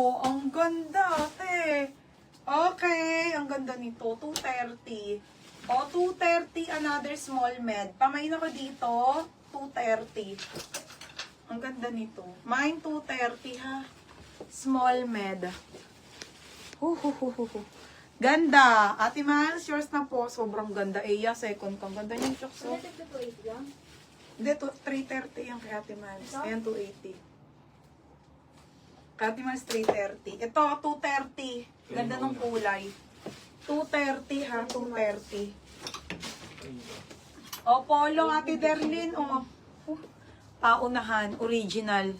Oh, ang ganda, ate. Okay, ang ganda nito. 230. O, 230, another small med. Pamain ako dito, 230. Ang ganda nito. Mine 230 ha. Small med. Huhuhuhu. Ganda. Ate Miles, yours na po. Sobrang ganda. Eya, second kang ganda niyang chokso. Hindi, 330 yung kay Ate Miles. Ayan, 280. Kay Ate Miles, 330. Ito, 230. Ganda ng kulay. 230 ha, 230. O, polo, Ate Derlin. O, paunahan, original.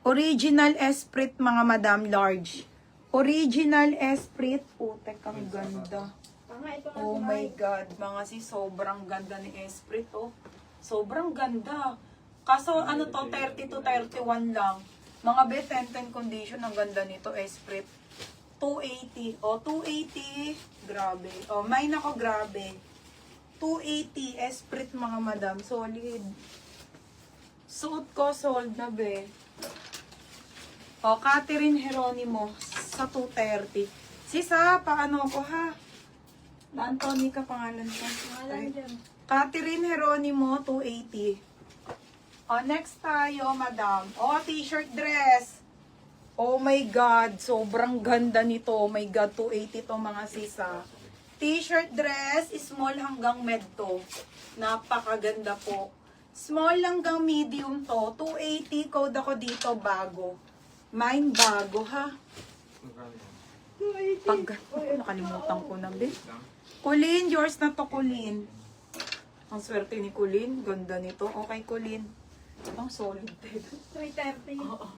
Original Esprit, mga madam, large. Original Esprit. Putek, ang ganda. Oh my God, mga sobrang ganda ni Esprit, oh. Sobrang ganda. Kaso, ano to, 30 to 31 lang. Mga bet 10-10 condition, ang ganda nito, Esprit. 280. O, 280. Grabe. O, mine ako, grabe. 280, Esprit, mga madam. Solid. Suot ko, sold na, be. O, Catherine Geronimo sa 230. Sisa, paano ko, ha? Anthony ka pangalan ko. Catherine Geronimo, 280. O, next tayo, madam. O, t-shirt dress. Oh my God, sobrang ganda nito. Oh my God, 280 to mga sisa. T-shirt dress, small hanggang med to. Napakaganda po. Small hanggang medium to. 280, code ako dito, bago. Mine bago, ha? Pag, nakalimutan ko na, be. Kulin, yours na to, Kulin. Ang swerte ni Kulin. Ganda nito. Okay, Kulin. Ang solid. 330. Oo.